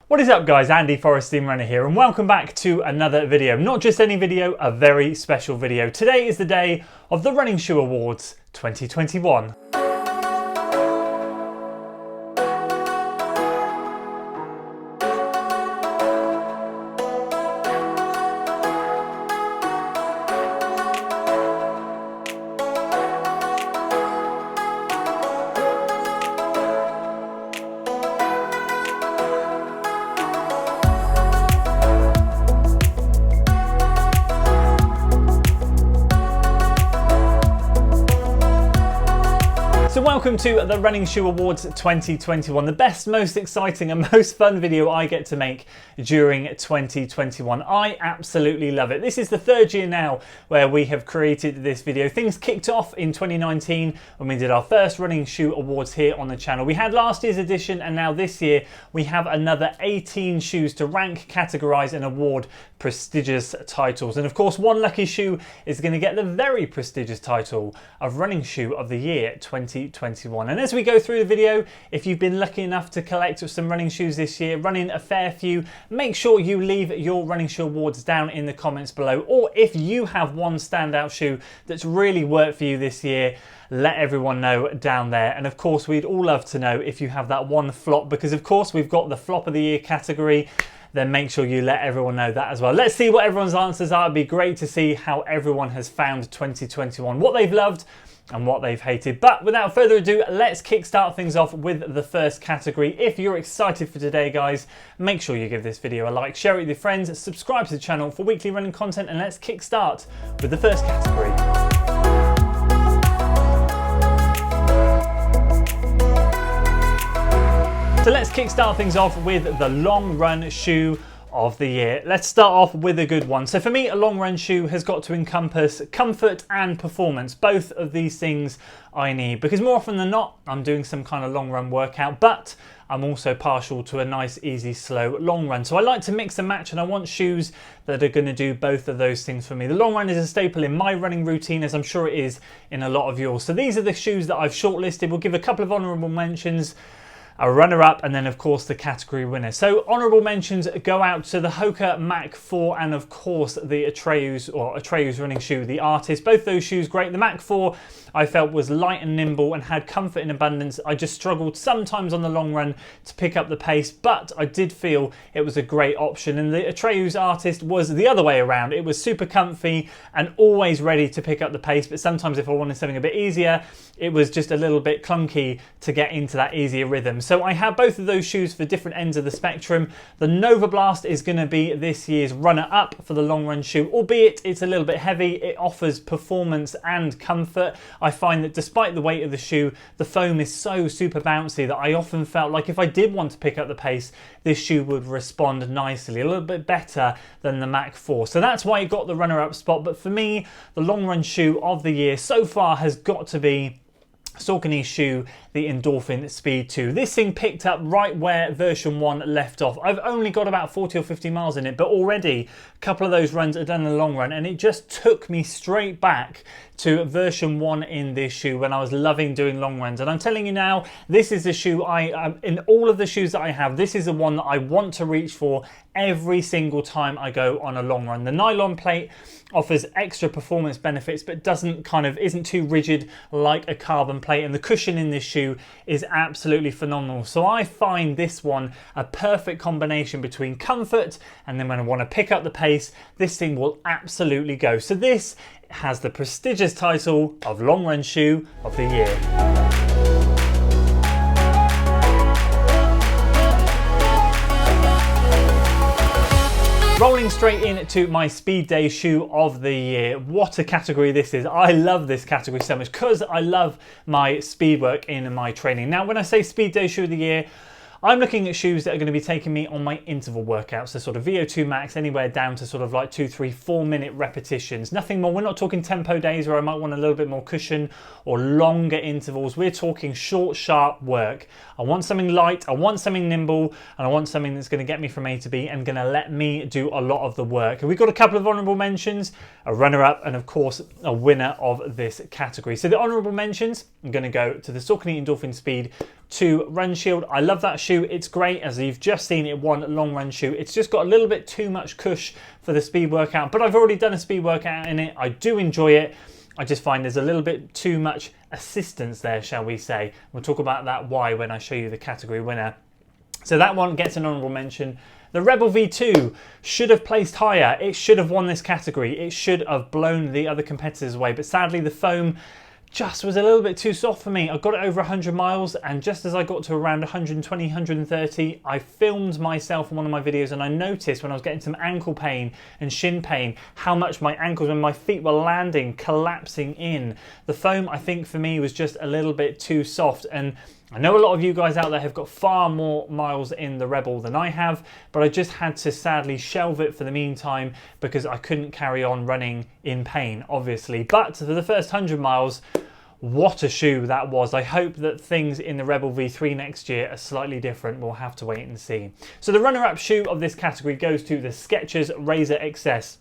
What is up guys, Andy Forest Steam Runner here and welcome back to another video. Not just any video, a very special video. Today is the day of the Running Shoe Awards 2021. So welcome to the Running Shoe Awards 2021, the best, most exciting and most fun video I get to make during 2021. I absolutely love it. This is the third year now where we have created this video. Things kicked off in 2019 when we did our first Running Shoe Awards here on the channel. We had last year's edition and now this year we have another 18 shoes to rank, categorise and award prestigious titles. And of course one lucky shoe is going to get the very prestigious title of Running Shoe of the Year 2021. And as we go through the video, if you've been lucky enough to collect some running shoes this year, running a fair few, make sure you leave your Running Shoe Awards down in the comments below. Or if you have one standout shoe that's really worked for you this year, let everyone know down there. And of course we'd all love to know if you have that one flop, because of course we've got the flop of the year category. Then make sure you let everyone know that as well. Let's see what everyone's answers are. It'd be great to see how everyone has found 2021, what they've loved and what they've hated. But without further ado, let's kickstart things off with the first category. If you're excited for today, guys, make sure you give this video a like, share it with your friends, subscribe to the channel for weekly running content, and let's kickstart with the first category. So let's kickstart things off with the long run shoe of the year. Let's start off with a good one. So for me, a long run shoe has got to encompass comfort and performance. Both of these things I need, because more often than not, I'm doing some kind of long run workout, but I'm also partial to a nice, easy, slow long run. So I like to mix and match, and I want shoes that are going to do both of those things for me. The long run is a staple in my running routine, as I'm sure it is in a lot of yours. So these are the shoes that I've shortlisted. We'll give a couple of honourable mentions, a runner-up, and then of course the category winner. So honourable mentions go out to the Hoka Mach 4 and of course the Atreus running shoe, the Artist. Both those shoes great. The Mach 4 I felt was light and nimble and had comfort in abundance. I just struggled sometimes on the long run to pick up the pace, but I did feel it was a great option. And the Atreus Artist was the other way around. It was super comfy and always ready to pick up the pace, but sometimes if I wanted something a bit easier, it was just a little bit clunky to get into that easier rhythm. So I have both of those shoes for different ends of the spectrum. The Nova Blast is going to be this year's runner-up for the long run shoe, albeit it's a little bit heavy. It offers performance and comfort. I find that despite the weight of the shoe, the foam is so super bouncy that I often felt like if I did want to pick up the pace, this shoe would respond nicely, a little bit better than the Mach 4. So that's why it got the runner-up spot. But for me, the long run shoe of the year so far has got to be Saucony's shoe, the Endorphin Speed 2. This thing picked up right where version 1 left off. I've only got about 40 or 50 miles in it, but already a couple of those runs are done in the long run, and it just took me straight back to version 1 in this shoe when I was loving doing long runs. And I'm telling you now, this is the shoe in all of the shoes that I have, this is the one that I want to reach for every single time I go on a long run. The nylon plate offers extra performance benefits, but isn't too rigid like a carbon plate, and the cushion in this shoe is absolutely phenomenal. So I find this one a perfect combination between comfort and then when I want to pick up the pace, this thing will absolutely go. So this has the prestigious title of Long Run Shoe of the Year. Rolling straight into my Speed Day shoe of the year. What a category this is. I love this category so much because I love my speed work in my training. Now, when I say Speed Day shoe of the year, I'm looking at shoes that are going to be taking me on my interval workouts, so sort of VO2 max, anywhere down to sort of like 2, 3, 4 minute repetitions. Nothing more. We're not talking tempo days where I might want a little bit more cushion or longer intervals. We're talking short, sharp work. I want something light, I want something nimble, and I want something that's going to get me from A to B and going to let me do a lot of the work. And we've got a couple of honourable mentions, a runner-up, and of course a winner of this category. So the honourable mentions, I'm going to go to the Saucony Endorphin Speed 2 Run Shield. I love that shoe. It's great. As you've just seen, it won long run shoe. It's just got a little bit too much cush for the speed workout, but I've already done a speed workout in it. I do enjoy it. I just find there's a little bit too much assistance there, shall we say. We'll talk about that why when I show you the category winner. So that one gets an honourable mention. The Rebel V2 should have placed higher. It should have won this category. It should have blown the other competitors away. But sadly, the foam just was a little bit too soft for me. I got it over 100 miles, and just as I got to around 120, 130, I filmed myself in one of my videos, and I noticed when I was getting some ankle pain and shin pain how much my ankles and my feet were landing, collapsing in. The foam, I think for me, was just a little bit too soft, and I know a lot of you guys out there have got far more miles in the Rebel than I have, but I just had to sadly shelve it for the meantime because I couldn't carry on running in pain, obviously. But for the first 100 miles, what a shoe that was. I hope that things in the Rebel V3 next year are slightly different. We'll have to wait and see. So the runner-up shoe of this category goes to the Skechers Razor XS.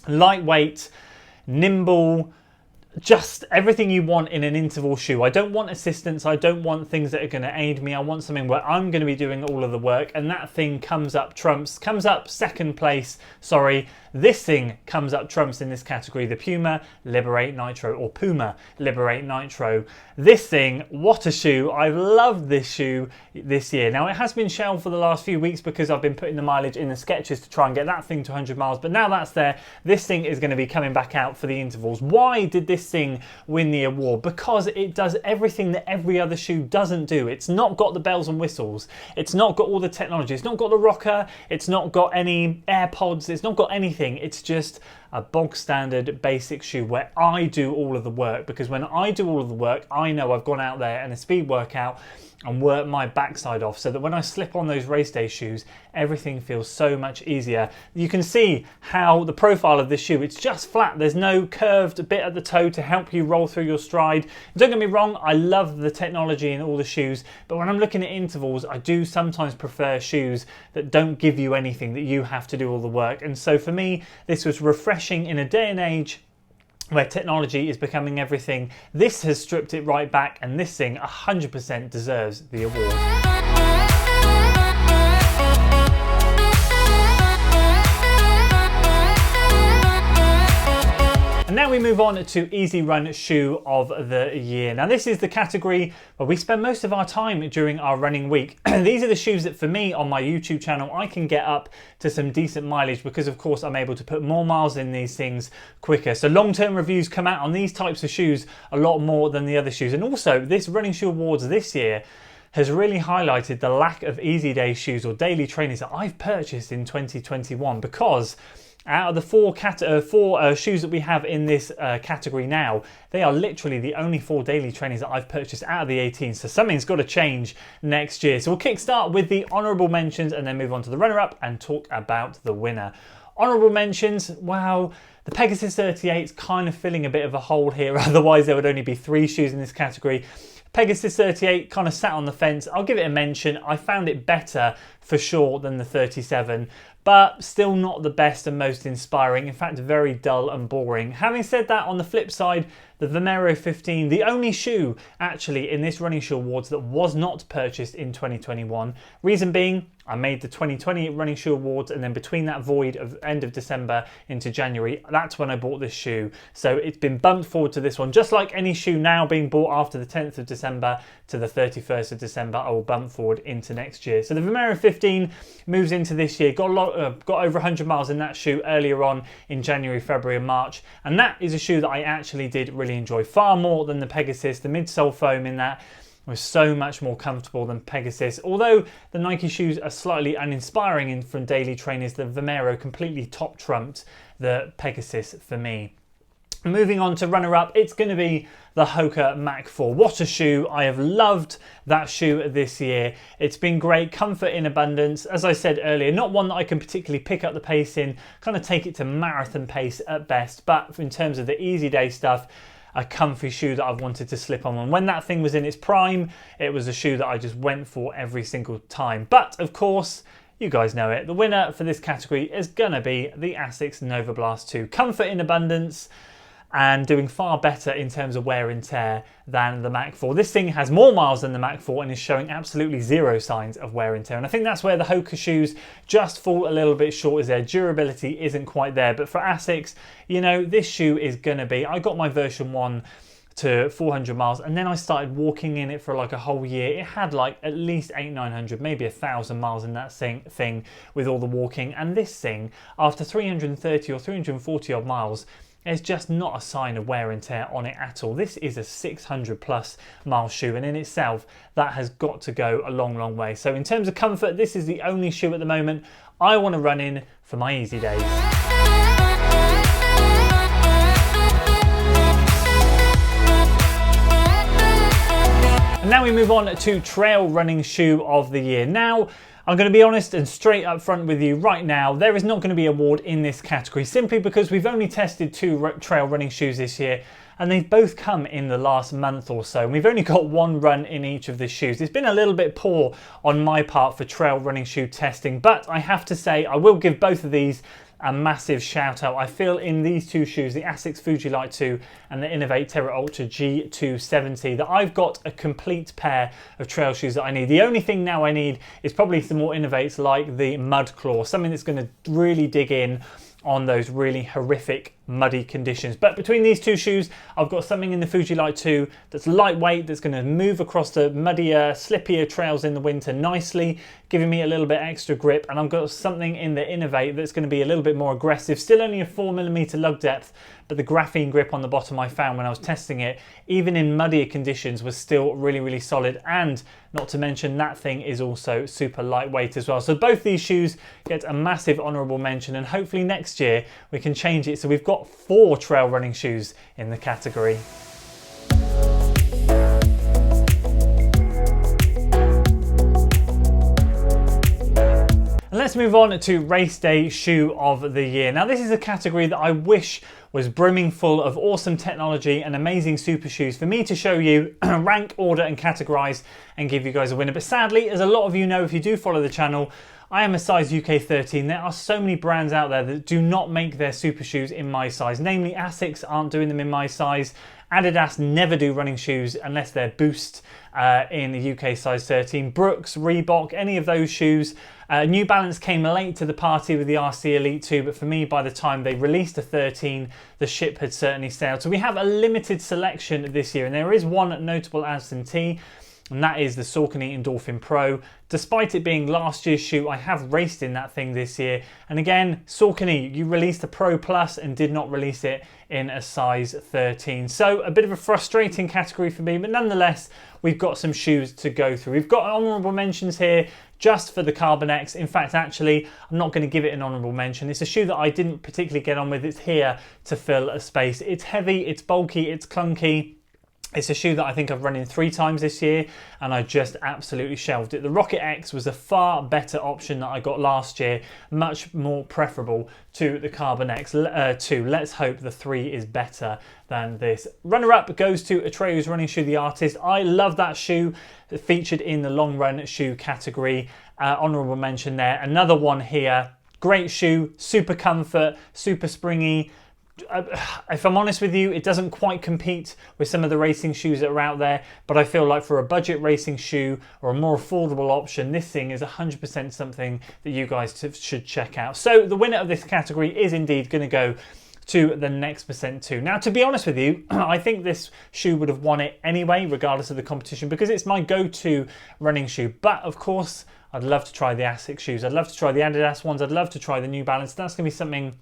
Lightweight, nimble, just everything you want in an interval shoe. I don't want assistance. I don't want things that are going to aid me. I want something where I'm going to be doing all of the work, and that thing comes up second place. Sorry, this thing comes up trumps in this category. The Puma Liberate Nitro, or Puma Liberate Nitro. This thing, what a shoe. I've loved this shoe this year. Now, it has been shelved for the last few weeks because I've been putting the mileage in the Skechers to try and get that thing to 100 miles. But now that's there, this thing is going to be coming back out for the intervals. Why did this thing win the award? Because it does everything that every other shoe doesn't do. It's not got the bells and whistles. It's not got all the technology. It's not got the rocker. It's not got any AirPods. It's not got anything. It's just a bog standard basic shoe where I do all of the work, because when I do all of the work, I know I've gone out there and a speed workout and work my backside off, so that when I slip on those race day shoes, everything feels so much easier. You can see how the profile of this shoe, it's just flat. There's no curved bit at the toe to help you roll through your stride. Don't get me wrong, I love the technology in all the shoes, but when I'm looking at intervals, I do sometimes prefer shoes that don't give you anything, that you have to do all the work. And so for me, this was refreshing in a day and age where technology is becoming everything. This has stripped it right back, and this thing 100% deserves the award. And now we move on to Easy Run Shoe of the Year. Now this is the category where we spend most of our time during our running week. These are the shoes that for me on my YouTube channel, I can get up to some decent mileage because of course I'm able to put more miles in these things quicker. So long-term reviews come out on these types of shoes a lot more than the other shoes. And also this Running Shoe Awards this year has really highlighted the lack of easy day shoes or daily trainers that I've purchased in 2021, because out of the four shoes that we have in this category now, they are literally the only 4 daily trainers that I've purchased out of the 18. So something's got to change next year. So we'll kickstart with the honourable mentions and then move on to the runner-up and talk about the winner. Honourable mentions, wow, the Pegasus 38 is kind of filling a bit of a hole here. Otherwise there would only be 3 shoes in this category. Pegasus 38 kind of sat on the fence. I'll give it a mention. I found it better for sure than the 37, but still not the best and most inspiring. In fact, very dull and boring. Having said that, on the flip side, the Vomero 15, the only shoe actually in this Running Shoe Awards that was not purchased in 2021. Reason being, I made the 2020 Running Shoe Awards, and then between that void of end of December into January, that's when I bought this shoe. So it's been bumped forward to this one. Just like any shoe now being bought after the 10th of December to the 31st of December, I will bump forward into next year. So the Vomero 15 moves into this year. Got over 100 miles in that shoe earlier on in January, February and March. And that is a shoe that I actually did really enjoy far more than the Pegasus. The midsole foam in that was so much more comfortable than Pegasus. Although the Nike shoes are slightly uninspiring from daily trainers, the Vomero completely top trumped the Pegasus for me. Moving on to runner-up, it's going to be the Hoka Mach 4. What a shoe. I have loved that shoe this year. It's been great, comfort in abundance. As I said earlier, not one that I can particularly pick up the pace in, kind of take it to marathon pace at best, but in terms of the easy day stuff, a comfy shoe that I've wanted to slip on. And when that thing was in its prime, it was a shoe that I just went for every single time. But of course, you guys know it. The winner for this category is gonna be the Asics Nova Blast 2. Comfort in abundance. and doing far better in terms of wear and tear than the Mach 4. This thing has more miles than the Mach 4 and is showing absolutely zero signs of wear and tear. And I think that's where the Hoka shoes just fall a little bit short, is their durability isn't quite there. But for Asics, you know, this shoe is going to be, I got my version 1 to 400 miles and then I started walking in it for like a whole year. It had like at least 800-900, maybe 1,000 miles in that thing with all the walking. And this thing, after 330 or 340 odd miles, there's just not a sign of wear and tear on it at all. This is a 600 plus mile shoe, and in itself that has got to go a long way. So in terms of comfort, this is the only shoe at the moment I want to run in for my easy days. And now we move on to trail running shoe of the year. Now, I'm going to be honest and straight up front with you right now, there is not going to be an award in this category simply because we've only tested 2 trail running shoes this year and they've both come in the last month or so. And we've only got 1 run in each of the shoes. It's been a little bit poor on my part for trail running shoe testing, but I have to say I will give both of these a massive shout out. I feel in these 2 shoes, the Asics Fuji Light 2 and the Innovate Terra Ultra G270, that I've got a complete pair of trail shoes that I need. The only thing now I need is probably some more Innovates like the Mud Claw, something that's going to really dig in on those really horrific muddy conditions. But between these 2 shoes, I've got something in the Fuji Light 2 that's lightweight, that's going to move across the muddier, slippier trails in the winter nicely, giving me a little bit extra grip. And I've got something in the Innovate that's going to be a little bit more aggressive, still only a 4mm lug depth, but the graphene grip on the bottom I found when I was testing it, even in muddier conditions, was still really solid. And not to mention that thing is also super lightweight as well. So both these shoes get a massive honourable mention, and hopefully next year we can change it so we've got 4 trail running shoes in the category. And let's move on to race day shoe of the year. Now this is a category that I wish was brimming full of awesome technology and amazing super shoes for me to show you, rank, order and categorize and give you guys a winner. But sadly, as a lot of you know if you do follow the channel, I am a size UK 13. There are so many brands out there that do not make their super shoes in my size. Namely, Asics aren't doing them in my size. Adidas never do running shoes unless they're Boost in the UK size 13. Brooks, Reebok, any of those shoes. New Balance came late to the party with the RC Elite 2, but for me, by the time they released a 13, the ship had certainly sailed. So we have a limited selection this year, and there is one notable absentee, and that is the Saucony Endorphin Pro. Despite it being last year's shoe, I have raced in that thing this year. And again, Saucony, you released a Pro Plus and did not release it in a size 13. So a bit of a frustrating category for me, but nonetheless, we've got some shoes to go through. We've got honourable mentions here just for the Carbon X. In fact, actually, I'm not going to give it an honourable mention. It's a shoe that I didn't particularly get on with. It's here to fill a space. It's heavy, it's bulky, it's clunky. It's a shoe that I think I've run in 3 times this year and I just absolutely shelved it. The Rocket X was a far better option that I got last year, much more preferable to the Carbon X 2. Let's hope the 3 is better than this. Runner-up goes to Atreus Running Shoe The Artist. I love that shoe, featured in the long run shoe category. Honourable mention there. Another one here, great shoe, super comfort, super springy. If I'm honest with you, it doesn't quite compete with some of the racing shoes that are out there, but I feel like for a budget racing shoe or a more affordable option, this thing is 100% something that you guys should check out. So the winner of this category is indeed going to go to the Next Percent 2. Now, to be honest with you, I think this shoe would have won it anyway, regardless of the competition, because it's my go-to running shoe. But of course, I'd love to try the Asics shoes. I'd love to try the Adidas ones. I'd love to try the New Balance. That's going to be something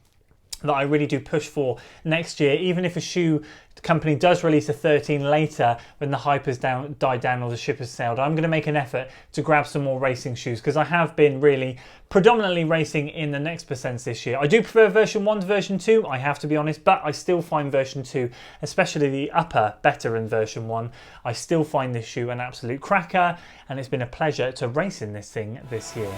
that I really do push for next year, even if a shoe company does release a 13 later when the hype has died down or the ship has sailed. I'm going to make an effort to grab some more racing shoes because I have been really predominantly racing in the Next Percents this year. I do prefer version 1 to version 2, I have to be honest, but I still find version 2, especially the upper, better than version 1. I still find this shoe an absolute cracker, and it's been a pleasure to race in this thing this year.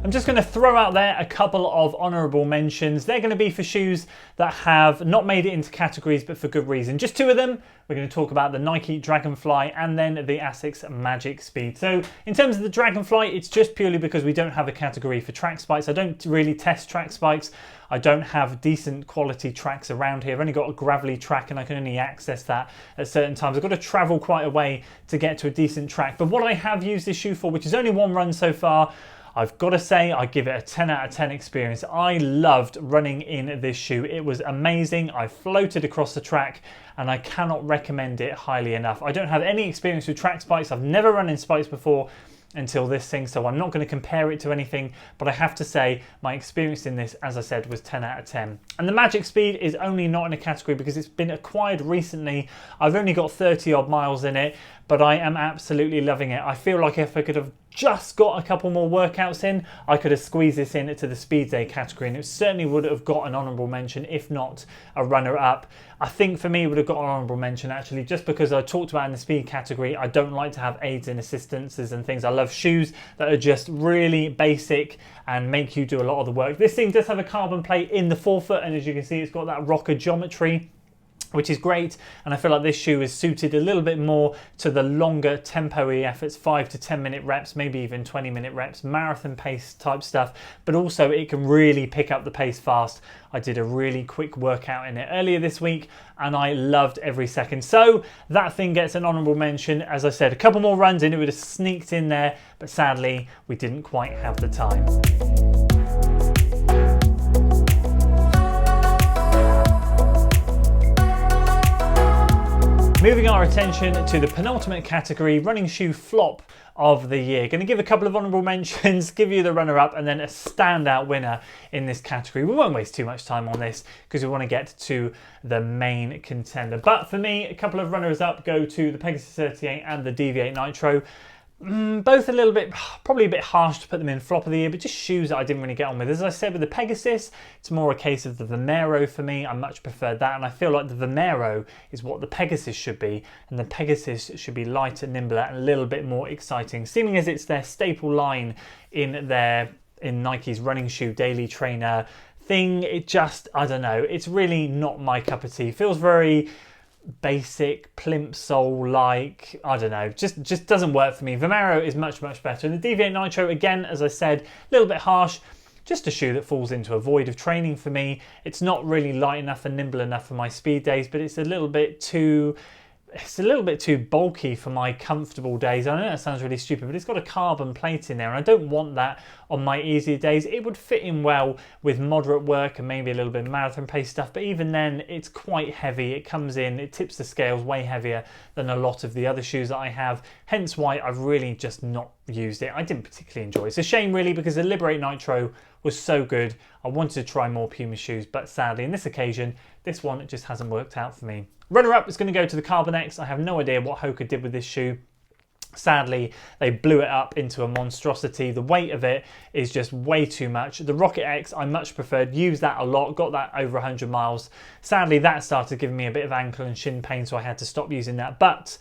I'm just going to throw out there a couple of honourable mentions. They're going to be for shoes that have not made it into categories, but for good reason. Just two of them. We're going to talk about the Nike Dragonfly and then the Asics Magic Speed. So in terms of the Dragonfly, it's just purely because we don't have a category for track spikes. I don't really test track spikes. I don't have decent quality tracks around here. I've only got a gravelly track and I can only access that at certain times. I've got to travel quite a way to get to a decent track. But what I have used this shoe for, which is only one run so far, I've got to say I give it a 10 out of 10 experience. I loved running in this shoe. It was amazing. I floated across the track and I cannot recommend it highly enough. I don't have any experience with track spikes. I've never run in spikes before until this thing, so I'm not going to compare it to anything, but I have to say my experience in this, as I said, was 10 out of 10. And the Magic Speed is only not in a category because it's been acquired recently. I've only got 30 odd miles in it, but I am absolutely loving it. I feel like if I could have just got a couple more workouts in, I could have squeezed this in to the Speed Day category, and it certainly would have got an honourable mention, if not a runner-up. I think for me it would have got an honourable mention actually, just because I talked about in the speed category, I don't like to have aids and assistances and things. I love shoes that are just really basic and make you do a lot of the work. This thing does have a carbon plate in the forefoot, and as you can see, it's got that rocker geometry, which is great, and I feel like this shoe is suited a little bit more to the longer tempo-y efforts, 5 to 10 minute reps, maybe even 20-minute reps, marathon pace type stuff, but also it can really pick up the pace fast. I did a really quick workout in it earlier this week and I loved every second. So that thing gets an honourable mention. As I said, a couple more runs in, it would have sneaked in there, but sadly we didn't quite have the time. Moving our attention to the penultimate category, running shoe flop of the year. Going to give a couple of honourable mentions, give you the runner-up, and then a standout winner in this category. We won't waste too much time on this because we want to get to the main contender. But for me, a couple of runners-up go to the Pegasus 38 and the DV8 Nitro. Both a little bit, probably a bit harsh to put them in flop of the year, but just shoes that I didn't really get on with. As I said with the Pegasus, it's more a case of the Vomero for me. I much preferred that, and I feel like the Vomero is what the Pegasus should be, and the Pegasus should be lighter, nimbler, and a little bit more exciting. Seeming as it's their staple line in Nike's running shoe daily trainer thing, it just, I don't know, it's really not my cup of tea. Feels very basic plimsoll like, I don't know, just doesn't work for me. Vomero is much better, and the DV8 Nitro, again, as I said, a little bit harsh, just a shoe that falls into a void of training for me. It's not really light enough and nimble enough for my speed days, but it's a little bit too bulky for my comfortable days. I know that sounds really stupid, but it's got a carbon plate in there and I don't want that on my easier days. It would fit in well with moderate work and maybe a little bit of marathon pace stuff, but even then it's quite heavy. It comes in, it tips the scales way heavier than a lot of the other shoes that I have, hence why I've really just not used it. I didn't particularly enjoy it. It's a shame really, because the Liberate Nitro was so good. I wanted to try more Puma shoes, but sadly in this occasion, this one just hasn't worked out for me. Runner-up is going to go to the Carbon X. I have no idea what Hoka did with this shoe. Sadly, they blew it up into a monstrosity. The weight of it is just way too much. The Rocket X, I much preferred, used that a lot, got that over 100 miles. Sadly, that started giving me a bit of ankle and shin pain, so I had to stop using that. But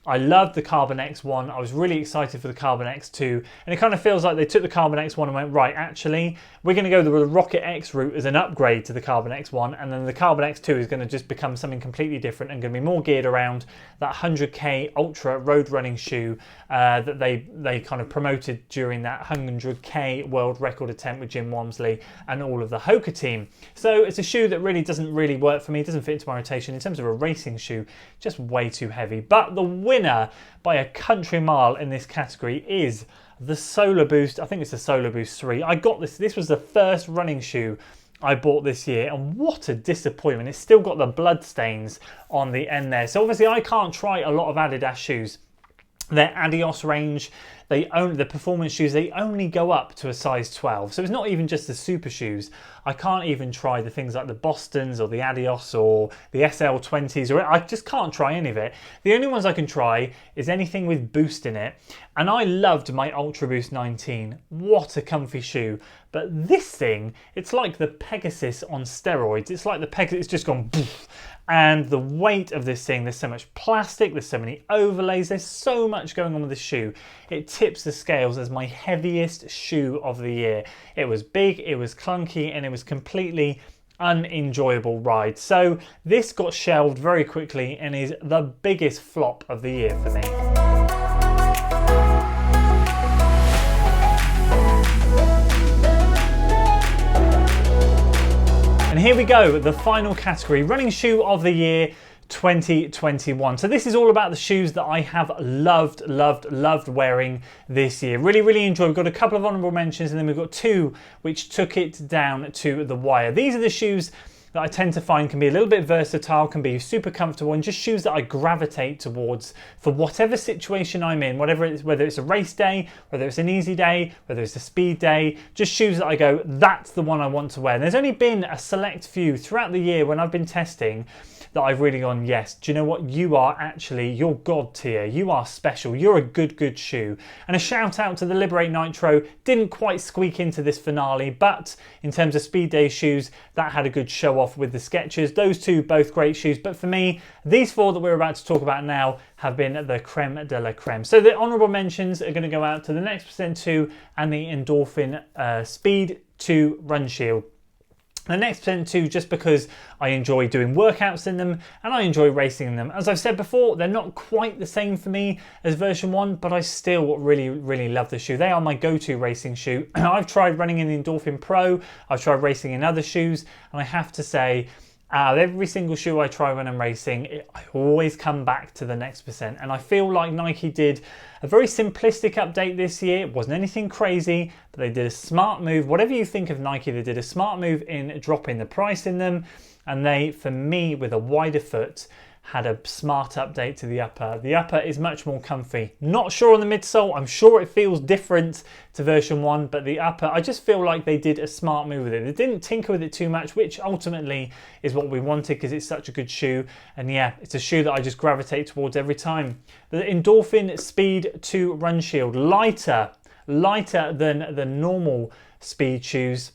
I loved the Carbon X1. I was really excited for the Carbon X2, and it kind of feels like they took the Carbon X1 and went, right, actually, we're going to go the Rocket X route as an upgrade to the Carbon X1, and then the Carbon X2 is going to just become something completely different and going to be more geared around that 100k ultra road running shoe that they kind of promoted during that 100k world record attempt with Jim Walmsley and all of the Hoka team. So it's a shoe that really doesn't really work for me. It doesn't fit into my rotation. In terms of a racing shoe, just way too heavy. But the winner by a country mile in this category is the Solar Boost. I think it's the Solar Boost 3. I got this. This was the first running shoe I bought this year, and what a disappointment. It's still got the blood stains on the end there. So obviously I can't try a lot of Adidas shoes. Their Adios range, the performance shoes, they only go up to a size 12. So it's not even just the super shoes. I can't even try the things like the Bostons or the Adios or the SL20s, or I just can't try any of it. The only ones I can try is anything with Boost in it. And I loved my Ultra Boost 19. What a comfy shoe. But this thing, it's like the Pegasus on steroids. It's like the Pegasus, it's just gone poof. And the weight of this thing, there's so much plastic, there's so many overlays, there's so much going on with this shoe. It tips the scales as my heaviest shoe of the year. It was big, it was clunky, and it was completely unenjoyable ride. So this got shelved very quickly and is the biggest flop of the year for me. And here we go, the final category, running shoe of the year 2021. So this is all about the shoes that I have loved wearing this year. Really enjoyed. We've got a couple of honourable mentions and then we've got two which took it down to the wire. These are the shoes that I tend to find can be a little bit versatile, can be super comfortable, and just shoes that I gravitate towards for whatever situation I'm in, whether it's a race day, whether it's an easy day, whether it's a speed day, just shoes that I go, that's the one I want to wear. And there's only been a select few throughout the year when I've been testing that I've really gone, yes, do you know what? You're God tier. You are special. You're a good shoe. And a shout out to the Liberate Nitro. Didn't quite squeak into this finale, but in terms of speed day shoes, that had a good show off with the Skechers. Those two, both great shoes. But for me, these four that we're about to talk about now have been the creme de la creme. So the honourable mentions are going to go out to the Next Percent 2 and the Endorphin Speed 2 Run Shield. The Next Percent 2 just because I enjoy doing workouts in them and I enjoy racing in them. As I've said before, they're not quite the same for me as version 1, but I still really love the shoe. They are my go-to racing shoe. I've tried running in the Endorphin Pro, I've tried racing in other shoes, and I have to say, out of every single shoe I try when I'm racing, I always come back to the Next Percent. And I feel like Nike did a very simplistic update this year. It wasn't anything crazy, but they did a smart move. Whatever you think of Nike, they did a smart move in dropping the price in them. And they, for me, with a wider foot, had a smart update to the upper. The upper is much more comfy. Not sure on the midsole. I'm sure it feels different to version 1, but the upper, I just feel like they did a smart move with it. They didn't tinker with it too much, which ultimately is what we wanted because it's such a good shoe. And yeah, it's a shoe that I just gravitate towards every time. The Endorphin Speed 2 Run Shield, lighter than the normal speed shoes.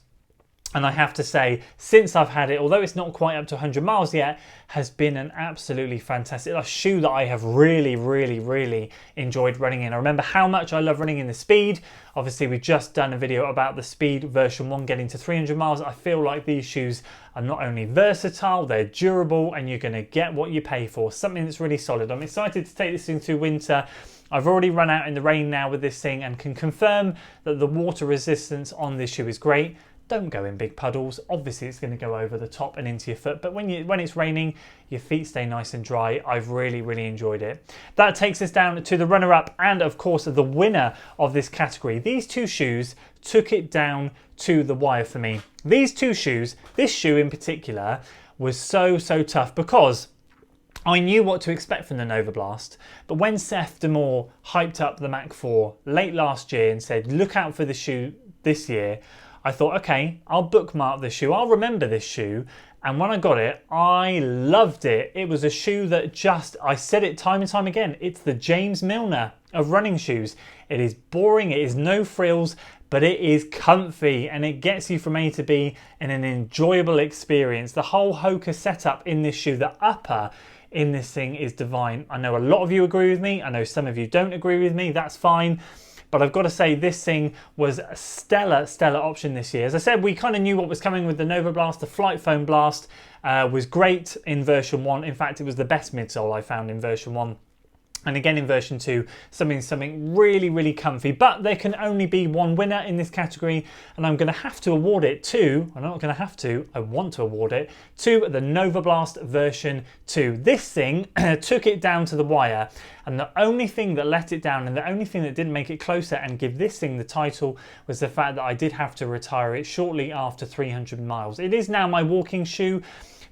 And I have to say, since I've had it, although it's not quite up to 100 miles yet, has been an absolutely fantastic shoe that I have really enjoyed running in. I remember how much I love running in the Speed. Obviously, we've just done a video about the Speed version 1 getting to 300 miles. I feel like these shoes are not only versatile, they're durable, and you're going to get what you pay for. Something that's really solid. I'm excited to take this thing through winter. I've already run out in the rain now with this thing and can confirm that the water resistance on this shoe is great. Don't go in big puddles. Obviously it's going to go over the top and into your foot, but when it's raining, your feet stay nice and dry. I've really enjoyed it. That takes us down to the runner-up and of course the winner of this category. These two shoes took it down to the wire for me. These two shoes, this shoe in particular, was so tough because I knew what to expect from the Nova Blast, but when Seth Demore hyped up the Mach 4 late last year and said, look out for the shoe this year, I thought, okay, I'll bookmark this shoe. I'll remember this shoe. And when I got it, I loved it. It was a shoe that I said it time and time again, it's the James Milner of running shoes. It is boring, it is no frills, but it is comfy and it gets you from A to B in an enjoyable experience. The whole Hoka setup in this shoe, the upper in this thing is divine. I know a lot of you agree with me. I know some of you don't agree with me. That's fine. But I've got to say this thing was a stellar option this year. As I said, we kind of knew what was coming with the Nova Blast. The Flight Foam Blast was great in version 1. In fact, it was the best midsole I found in version 1. And again in version 2, something really comfy. But there can only be one winner in this category, and I'm going to have to award it to, I'm not going to have to, I want to award it, to the Nova Blast version 2. This thing took it down to the wire, and the only thing that let it down and the only thing that didn't make it closer and give this thing the title was the fact that I did have to retire it shortly after 300 miles. It is now my walking shoe.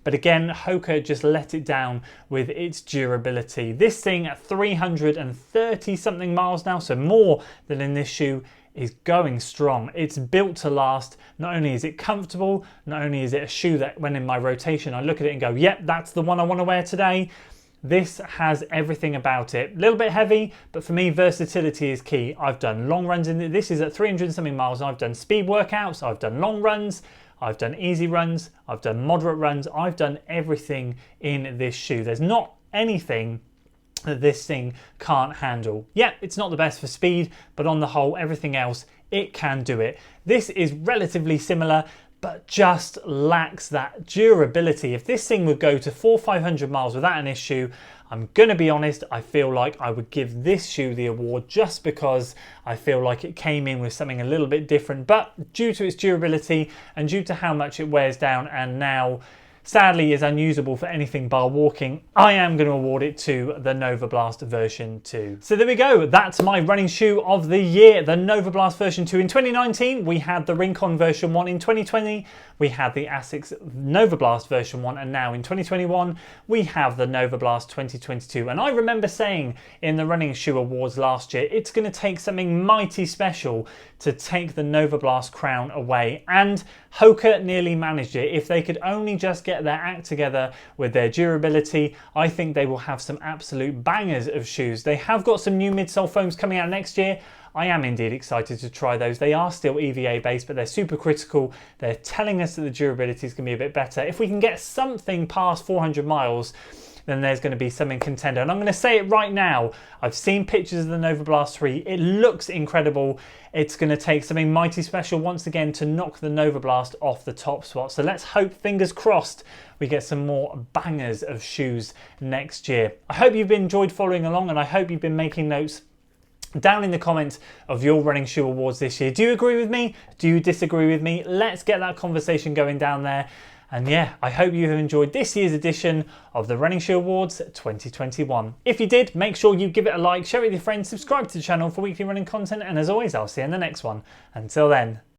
But again, Hoka just let it down with its durability. This thing at 330 something miles now, so more than in this shoe, is going strong. It's built to last. Not only is it comfortable, not only is it a shoe that when in my rotation, I look at it and go, yep, that's the one I want to wear today. This has everything about it. A little bit heavy, but for me, versatility is key. I've done long runs in it. This is at 300 something miles. I've done speed workouts. I've done long runs. I've done easy runs, I've done moderate runs, I've done everything in this shoe. There's not anything that this thing can't handle. Yeah, it's not the best for speed, but on the whole, everything else, it can do it. This is relatively similar, but just lacks that durability. If this thing would go to 400-500 miles without an issue, I'm gonna be honest, I feel like I would give this shoe the award just because I feel like it came in with something a little bit different, but due to its durability and due to how much it wears down and now sadly is unusable for anything bar walking, I am going to award it to the Nova Blast version 2. So there we go, that's my running shoe of the year, the Nova Blast version 2. In 2019 we had the Rincon version 1, in 2020 we had the Asics Nova Blast version 1, and now in 2021 we have the Nova Blast 2022. And I remember saying in the Running Shoe Awards last year, it's going to take something mighty special to take the Nova Blast crown away, and Hoka nearly managed it. If they could only just get their act together with their durability, I think they will have some absolute bangers of shoes. They have got some new midsole foams coming out next year. I am indeed excited to try those. They are still EVA based, but they're super critical. They're telling us that the durability is going to be a bit better. If we can get something past 400 miles, then there's going to be something contender. And I'm going to say it right now, I've seen pictures of the Nova Blast 3. It looks incredible. It's going to take something mighty special once again to knock the Nova Blast off the top spot. So let's hope, fingers crossed, we get some more bangers of shoes next year. I hope you've enjoyed following along, and I hope you've been making notes down in the comments of your running shoe awards this year. Do you agree with me? Do you disagree with me? Let's get that conversation going down there. And yeah, I hope you have enjoyed this year's edition of the Running Shoe Awards 2021. If you did, make sure you give it a like, share it with your friends, subscribe to the channel for weekly running content, and as always, I'll see you in the next one. Until then.